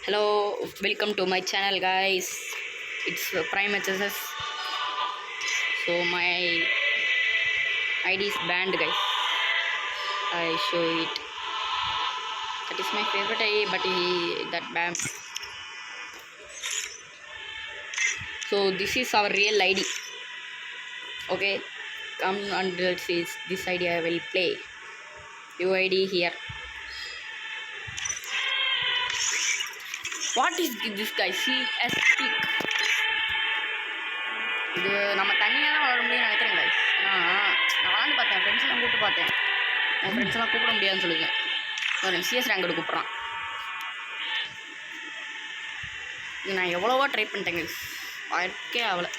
Hello, welcome to my channel, guys. It's Prime HSS. So my ID is banned, guys. I show it. That is my favorite ID, but that banned. So this is our real ID. Okay, come and see this ID. I will play. Your ID here. What is this guy? CSP. இது நம்ம தனியாக தான் வளர முடியும்னு நினைக்கிறேன் guys. நான் விளாண்டு பார்த்தேன், ஃப்ரெண்ட்ஸ்லாம் கூப்பிட்டு பார்த்தேன். என் ஃப்ரெண்ட்ஸ்லாம் கூப்பிட முடியாதுன்னு சொல்லுவேன். ஒரு சிஎஸ் ரேங்கோட கூப்பிட்றான். இது நான் எவ்வளோவா ட்ரை பண்ணிட்டேன் guys. வாழ்க்கே ஆகலை.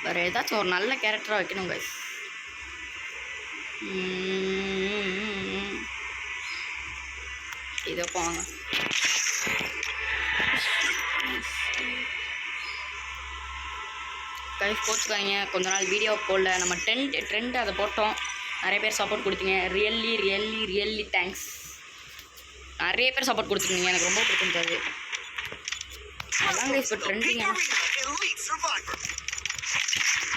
வேறு ஏதாச்சும் ஒரு நல்ல கேரக்டராக வைக்கணும் guys. இதை போவாங்க கைஸ், கோச்சுக்காதீங்க. கொஞ்ச நாள் வீடியோ போடல. நம்ம ட்ரெண்ட் அதை போட்டோம். நிறைய பேர் சப்போர்ட் கொடுத்தீங்க. Really thanks. நிறைய பேர் சப்போர்ட் கொடுத்துருந்தீங்க. எனக்கு ரொம்ப பிடிச்சிருந்தது. அதான் கைஸ் இப்போ ட்ரெண்டிங்.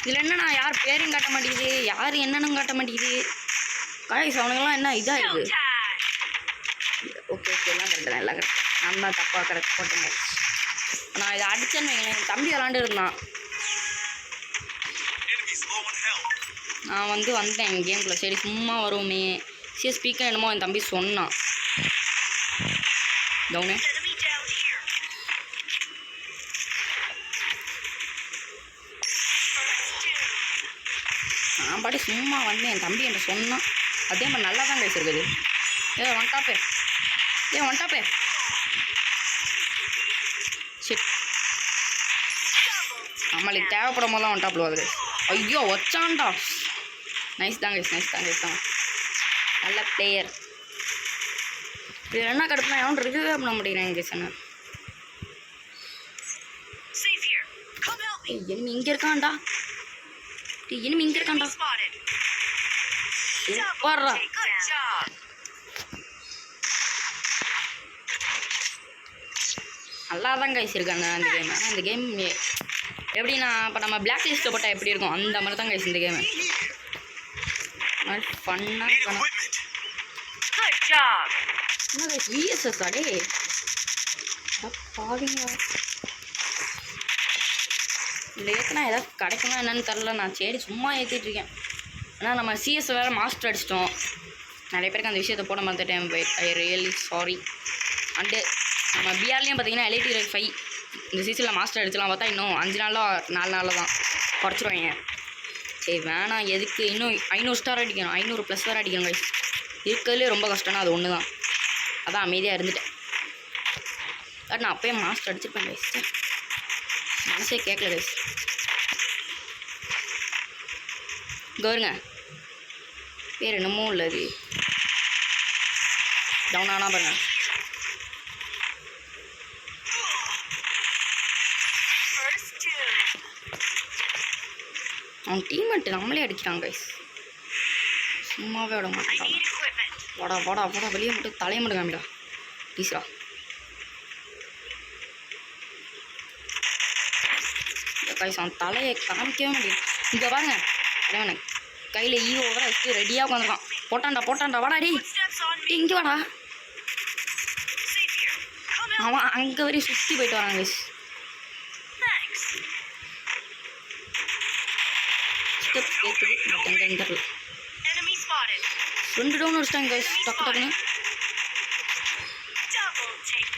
இதில் என்னன்னா யார் பேரையும் காட்ட மாட்டேங்குது, யார் என்னன்னு காட்ட மாட்டேங்குது கைஸ். அவனுங்கெல்லாம் என்ன இதாகிடுது. ஓகே எல்லாம் கரெக்டு தான், எல்லாம் கரெக்ட். நம்ம தான் தப்பாக கரெக்ட் போட்டோங்க. நான் இதை அடிச்சேன்னு வைங்களேன். என் தம்பி விளாண்டு இருந்தான். நான் வந்தேன் கேம்குள்ளே. சரி சும்மா வருவோமே ஸ்பீக்கர் என்னமோ என் தம்பி சொன்னான். டவுனு நான் பாட்டி சும்மா வந்தேன். என் தம்பி என்கிட்ட சொன்னான். அதே மாதிரி நல்லா தான் பேசியிருக்குது. வந்துட்டாப்பே சரி, நம்மளுக்கு தேவைப்படும் போது தான் வந்துட்டாப்புல வருது. ஐயோ வச்சான்டா. நைஸ் தான் தான். நல்ல பிளேயர். இது என்ன கடுப்புனா எவன் ரிவ்யூவே பண்ண முடியல கேஸ். என்ன இனிமே இங்கே இருக்கான்டா. சூப்பர்ரா. நல்லா தான் கைஸ் இருக்காங்க அந்த கேம். ஆனால் இந்த கேம் எப்படின்னா இப்போ நம்ம பிளாக் லிஸ்ட்டில் போட்டால் எப்படி இருக்கும் அந்த மாதிரி தான் கைஸ் இந்த கேமு. ஃபன்னாக இருக்கணும். என்ன கைஸ் விஎஸ்எஸ் அடே பாருங்க. இல்லை ஏற்றினா ஏதாவது கிடைக்குமா என்னன்னு தெரில. நான் சரி சும்மா ஏற்றிட்டுருக்கேன். ஆனால் நம்ம சிஎஸ் வேறு மாஸ்டர் அடிச்சிட்டோம். நிறைய பேருக்கு அந்த விஷயத்தை போட மறந்துட்டேன். I really sorry. அண்டு நம்ம பிஆர்லேயும் பார்த்தீங்கன்னா LAT5 இந்த சீசனில் மாஸ்டர் அடிச்சலாம் பார்த்தா இன்னும் 5 நாளோ 4 நாளில் தான் குறைச்சிருவாங்க. சரி வேணாம், எதுக்கு இன்னும் 500 ஸ்டார் அடிக்கணும், 500+ வேறு அடிக்கணும் கைஸ். இருக்கிறதுலே ரொம்ப கஷ்டம்னா அது ஒன்று தான். அதான் அமைதியாக இருந்துட்டேன். பட் நான் அப்போயே மாஸ்டர் அடிச்சிருப்பேன் கைஸ். மனசே கேட்கல கைஸ். கவருங்க பேர் என்னமோ உள்ளது. டவுன் ஆனால் பாருங்க. அவன் டீம்மேட் நம்மளே அடிக்கிறாங்க கைஸ். சும்மாவே விட மாட்டாங்க. வாடா வெளியே மட்டும் தலையை மட்டும் காமிடா ப்ளீஸ்ரா. கைஸ் அவன் தலையை காமிக்கவே முடியும். இங்கே பாருங்க எனக்கு கையில் ஈவோவரை வச்சு ரெடியாக உட்காந்துருக்கான். போட்டான்டா வாடா டே இங்கே வாடா. அவன் அங்கே வரையும் சுற்றி போயிட்டு வரான் கைஸ். கேட்குது பட் எங்கே தெரியல. 2 டவுன் வச்சிட்டாங்க கைஸ். டக்குன்னு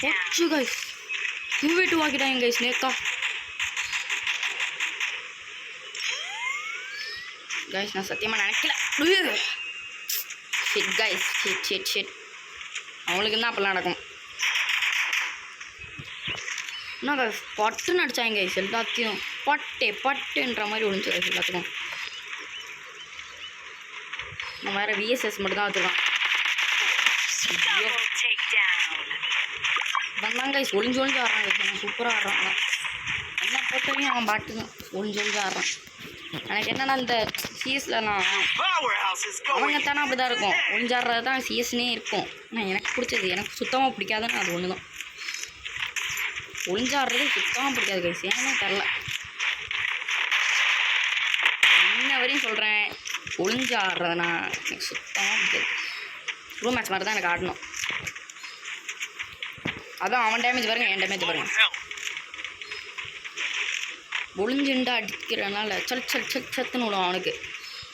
போச்சு கைஸ். 2v2 ஆக்கிட்டாங்க கைஸ். நேக்கா கைஸ் நான் சத்தியமாக நினைக்கல. Shit guys shit. அவங்களுக்கு என்ன அப்பெல்லாம் நடக்கும். என்ன கைஸ் பட்டுன்னு அடித்தாங்க கைஸ். எல்லாத்தையும் பட்டுன்ற மாதிரி ஒழிஞ்சு கைஸ் எல்லாத்துக்கும். நம்ம வேறு விஎஸ்எஸ் மட்டும் தான் வச்சுருக்கான். வந்தாங்க கைஸ் ஒளிஞ்சு ஆடுறான் கைஸ். சூப்பராக ஆடுறான். என்ன பொறுத்தவரையும் அவன் பாட்டுங்க ஒளிஞ்சு ஆடுறான். எனக்கு என்னென்னா இந்த சிஎஸ்லலாம் அவங்க தானே அப்படி தான் இருக்கும். ஒளிஞ்சாடுறது தான் சிஎஸ்னே இருக்கும். ஆனால் எனக்கு பிடிச்சது, எனக்கு சுத்தமாக பிடிக்காதுன்னு அது ஒன்று தான். ஒளிஞ்சாடுறது சுத்தமாக பிடிக்காது கைஸ், ஏன்னே தெரில. இன்ன வரையும் சொல்கிறேன், ஒளிஞ்சாடுறதுனா எனக்கு சுத்தமாக பிடிக்காது. ரூம் மேட்ச் மாதிரி தான் எனக்கு ஆடணும். அதான் அவன் டேமேஜ் பாருங்க, என் டேமேஜ் பாருங்க. ஒளிஞ்சுண்டு அடிக்கிறனால சல் சல் சல் சத்துன்னு விடுவான் அவனுக்கு.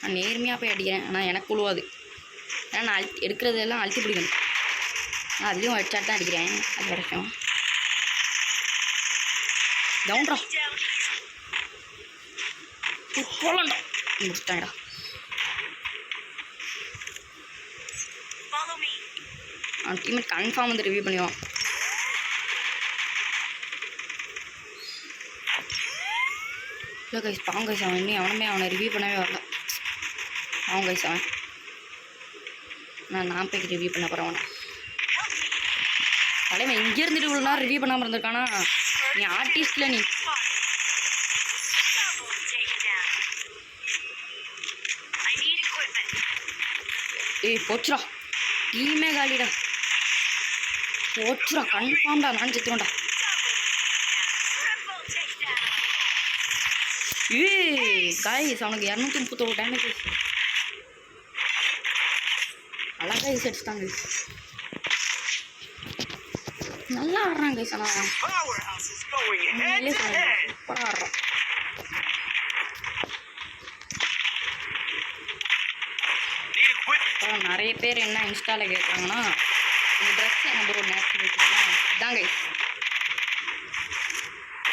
நான் நேர்மையாக போய் அடிக்கிறேன், ஆனால் எனக்கு விழுவாது. ஏன்னா நான் எடுக்கிறதெல்லாம் அழுத்தி பிடிக்கணும். நான் அதுலேயும் ஹெட்ஷாட் தான் அடிக்கிறேன். அது வரைக்கும் டவுன்ரா போலண்டா முடிச்சிட்டாங்கடா. அவன் டீம்மேட் கன்ஃபார்ம் வந்து ரிவ்யூ பண்ணிடுவான். இல்லை கைஸ், பாவம் கைஸ், அவன் இன்னும் எவனுமே அவனை ரிவ்யூ பண்ணவே வரல. பாவம் கைஸ் அவன். நான் போய் ரிவ்யூ பண்ண போகிறேன் அவனை. தலைமை இங்கே இருந்துட்டு இவ்வளோ நேரம் ரிவ்யூ பண்ணாமல் இருந்திருக்கானா? நீ ஆர்டிஸ்டில் நீ ஏய் போச்சுடா, டீமே காலிடா. போச்சுடா, கன்ஃபார்ம்டா, நான் செத்துருவேன்டா. ஏய் காய்ஸ், அவனுக்கு 231 டேமேஜ். அழகாக யூஸ் அடிச்சுட்டாங்க. நல்லா ஆடுறான் கைஸ். ஆனால் சூப்பராக ஆடுறான். அப்புறம் நிறைய பேர் என்ன இன்ஸ்டாவில் கேட்குறாங்கன்னா, இந்த ட்ரெஸ் நம்பர் ஒரு நேரத்தில் வச்சுக்கலாம் இதான் கைஸ்.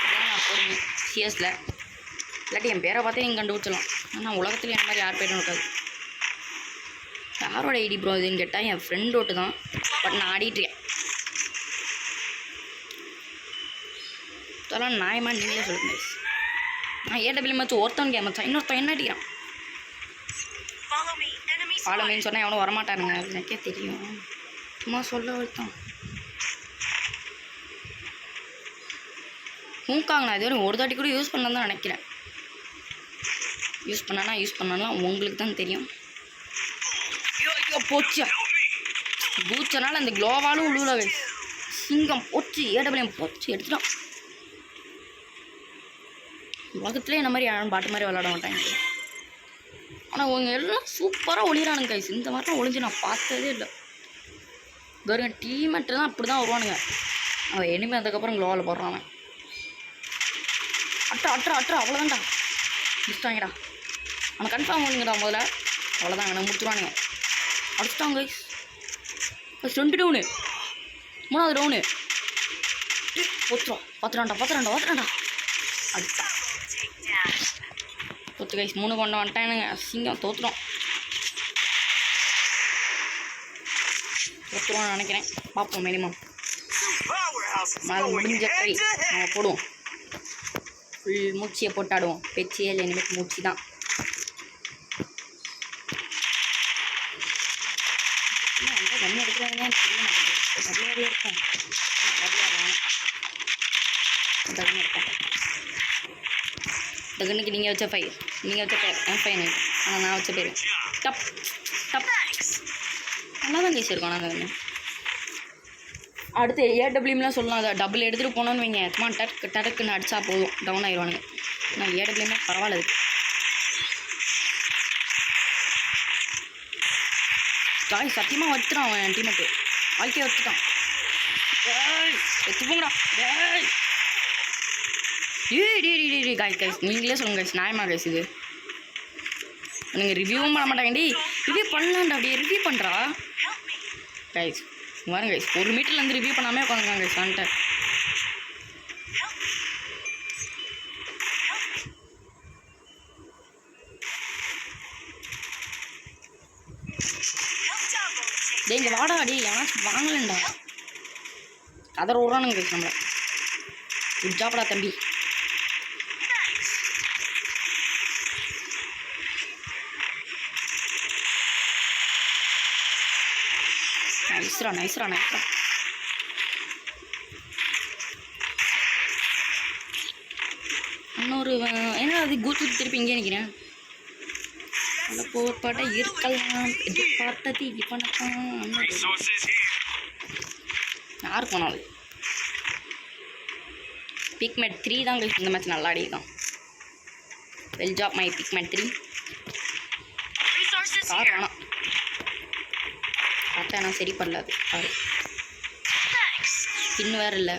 இதான் நான் போடுவேன் சிஎஸில். இல்லாட்டி என் பேரை பார்த்தே நீங்கள் கண்டுபிடிச்சலாம். ஆனால் உலகத்தில் என்ன மாதிரி யார் பேரும் இருக்காது. யாரோட ஐடி ப்ரோ இதுன்னு கேட்டால் என் ஃப்ரெண்டோட்டு தான். பட் நான் ஆடிட்டுருக்கேன். இதெல்லாம் நியாயமா நீங்களே சொல்லுங்க கைஸ். நான் ஏடபிள்யூ மச்சு ஒருத்தவன் கேமச்சா, இன்னொருத்தன் என்ன அடிக்கிறான். ஃபாலோமின்னு சொன்னால் எவனும் வரமாட்டானுங்க, அது எனக்கே தெரியும். சும்மா சொல்ல வைத்தான். ஹூங்காங் நான் இதுவரை ஒரு தாட்டி கூட யூஸ் பண்ணலாம் தான் நினைக்கிறேன். யூஸ் பண்ணலாம் உங்களுக்கு தான் தெரியும். ஐயோ போச்சியா, பூச்சனால அந்த க்ளோவாலும் உழுவல கைஸ். சிங்கம் போச்சு, ஏடபிள்யூ போச்சு, எடுத்துட்டான். உலகத்துலேயே என்ன மாதிரி யாரும் பாட்டு மாதிரி விளாட மாட்டாங்க. ஆனால் அவங்க எல்லாம் சூப்பராக ஒளிகிறானுங்க கைஸ். இந்த மாதிரிலாம் ஒளிஞ்சு நான் பார்த்ததே இல்லை. பாருங்க, டீமேட்டு தான் அப்படி தான் வருவானுங்க. அவன் எனிமே அதுக்கப்புறம் க்ளோவில் போடுறான். அவன் அட்ரா அவ்வளோதான்டா, முடிச்சிட்டாங்கடா. அவனை கன்ஃபார்ம் பண்ணுங்கடா முதல்ல. அவ்வளோதான், எனக்கு முடிச்சுருவானுங்க. அடிச்சிட்டாங்க கைஸ். 2 டவுனு, 3வது டவுனு. பார்த்துறான்டா அடிச்சா தோற்று கைஸ். 3 கொண்டு வந்துட்டானுங்க. சிங்கம் தோற்றுறோம் நினைக்கிறேன். பார்ப்போம். மினிமம் அது முடிஞ்ச கை நம்ம போடுவோம். ஃபுல் மூச்சியை போட்டாடுவோம். பேச்சியே இல்லை, இனிமேல் மூச்சு தான். எந்த கண்ணி எடுக்கிறாங்கன்னு தெரிய மாட்டேங்குது. நிறைய இருக்கும், இந்த கண்ணி இருக்கும். இந்த கண்ணுக்கு நீங்கள் வச்ச ஃபைர், நீங்கள் வச்ச பேர் ஃபைன் ஆகிட்டு. ஆனால் நான் வச்ச பேர் டப் டப். நல்லா தான் கேஸ் இருக்கும். ஆனால் கண்ணு அடுத்து ஏடபிள்யூம்லாம் சொல்லலாம். அதை டபுள் எடுத்துகிட்டு போனோன்னு வைங்க, சும்மா டக்குன்னு அடித்தா போதும், டவுன் ஆயிடுவானுங்க. ஆனால் ஏடபிள்யூமே பரவாயில்ல. காய் சத்தியமாக வச்சுட்டான் அவன் டீமேட்டு. வாழ்க்கையை வச்சுட்டான். வச்சுப்போங்கடா. ஏய் கைஸ் நீங்களே சொல்லுங்க கைஸ், நியாயமா கைஸ் இது? நீங்கள் ரிவ்யூவும் பண்ண மாட்டாங்கடி. ரிவ்யூ பண்ணலான்டா, அப்படியே ரிவ்யூ பண்ணுறா கைஸ். பாருங்க கைஸ், 1 மீட்டர்லேருந்து ரிவ்யூ பண்ணாமே உட்காந்துருக்காங்க கைஸ். வந்துட்டு டே இங்கே வாடா அடி, எவனாச்சும் வாங்கலண்டா. கதற விட்றானுங்க கைஸ் நம்மளை. குட் ஜாப்டா தம்பி. நைஸ்ரா. இன்னொரு ஏன்னா அது கூத்து திருப்பி இங்கே நிற்கிறேன். அந்த போர்ப்பாட்டை இருக்கலாம் எதிர்பார்த்தது இவனத்தான். யார் போனாலும் பிக்மெட் 3 தான் இந்த மேட்ச் நல்லா ஆடிருக்கான். வெல் ஜாப் மை பிக்மெட் 3. கார் வேணாம் பார்த்தா நான் சரி பண்ணலாது காரு. ஸ்கின் வேறு இல்லை,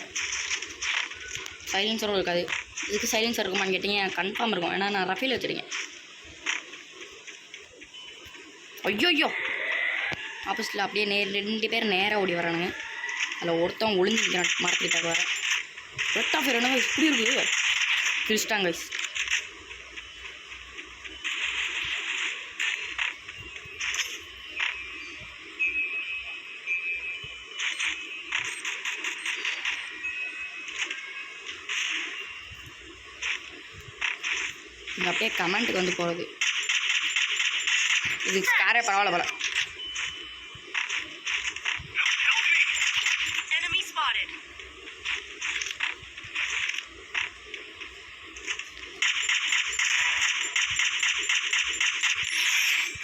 சைலன்சரும் இருக்காது. இதுக்கு சைலன்சர் இருக்குமான்னு கேட்டிங்க, கன்ஃபார்ம் இருக்கும். ஏன்னா நான் ரஃபேல் வச்சுருக்கேன். ஐயோ ஆப்போசிட்டில் அப்படியே 2 பேர் நேராக ஓடி வரானுங்க. அதில் ஒருத்தன் ஒளிஞ்சிக்கிறான் மரத்துக்கிட்ட வர. ரெட் ஆஃப் என்னங்க இப்படி இருக்குது கிறிஸ்டாங்க. இங்கே அப்படியே கமெண்ட்டுக்கு வந்து போகிறது. இது ஸ்காரே பரவாயில்ல போல.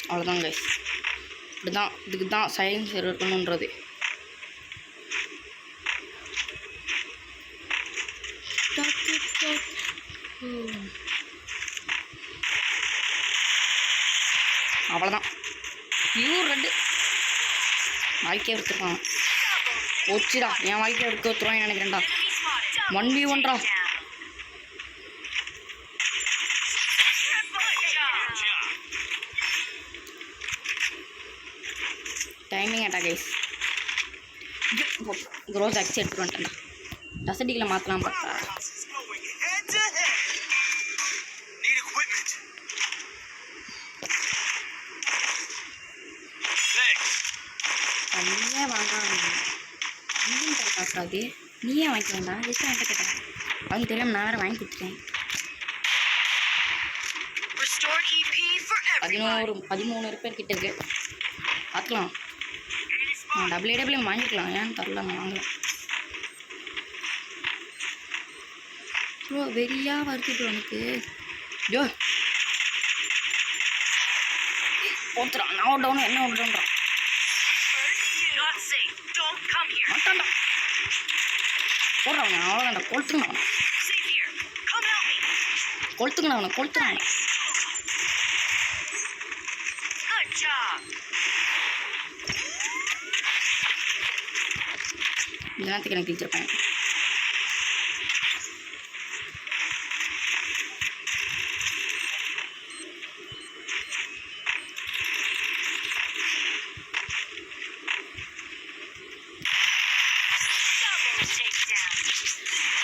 அவ்வளோதான் கைஸ். இப்படிதான் இதுக்கு தான் சயின்ஸ் இருக்கணுன்றது. அவ்வளோதான். பியூர் ரெட்டு வாழ்க்கையை எடுத்துருக்கான். போச்சுடா, என் வாழ்க்கையை எடுத்து வச்சுருவான்னு நினைக்கிறேன்டா. 1v1டா. டைமிங் அட்டா கைஸ். க்ரோஸ் அடிச்சு எடுத்துட்டு வந்துட்டேன். டசடிக்கில் மாற்றலாம் பார்த்தா நீயே வாங்காது. நீயே வாங்கிக்க வேண்டாம். ஜஸ்ட் என்கிட்ட கேட்டேன். அவங்க தெரியாமல் நான் வேறு வாங்கி கொடுத்துட்டேன். 13 பேர் கிட்ட இருக்கு. பார்க்கலாம். நான் டபிள்யூ வாங்கிக்கலாம். ஏன்னு தரல, நான் வாங்கலாம். ப்ரோ வெறியாக வருது ப்ரோ எனக்கு. ஜோ போத்துறான். நான் ஒரு டவுன் என்ன ஒரு டவுன்றான். மாட்டான்டா போடுறவங்க. அவ்வளோதான்டா. கொளுத்துங்கண்ணா அவனை கொளுத்துறான். இந்த நேரத்துக்கு எனக்கு டீச்சர்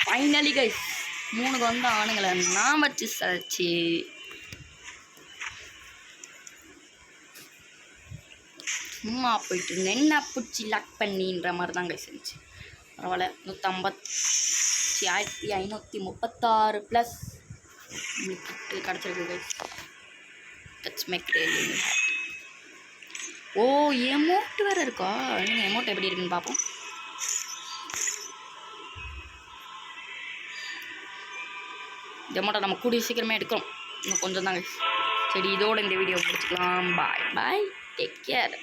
ஃபைனலி கைஸ் 3 வந்த ஆணுங்களை நான் வச்சு சரைச்சி சும்மா போயிட்டு என்ன பிடிச்சி லாக் பண்ணின்ற மாதிரி தான் கைஸ் இருந்துச்சு. பரவாயில்ல. 150,536 ப்ளஸ் நம்மளுக்கு கிடச்சிருக்கு guys. That's make really happy. ஓ எமௌண்ட் வேறு இருக்கா? நீங்கள் எமௌண்ட் எப்படி இருக்குன்னு பார்ப்போம். இந்த அமௌண்ட்டை நம்ம கூடிய சீக்கிரமே எடுக்கிறோம். இன்னும் கொஞ்சம் தாங்க. சரி, இதோட இந்த வீடியோ முடிச்சுக்கலாம். பாய் பாய், டேக் கேர்.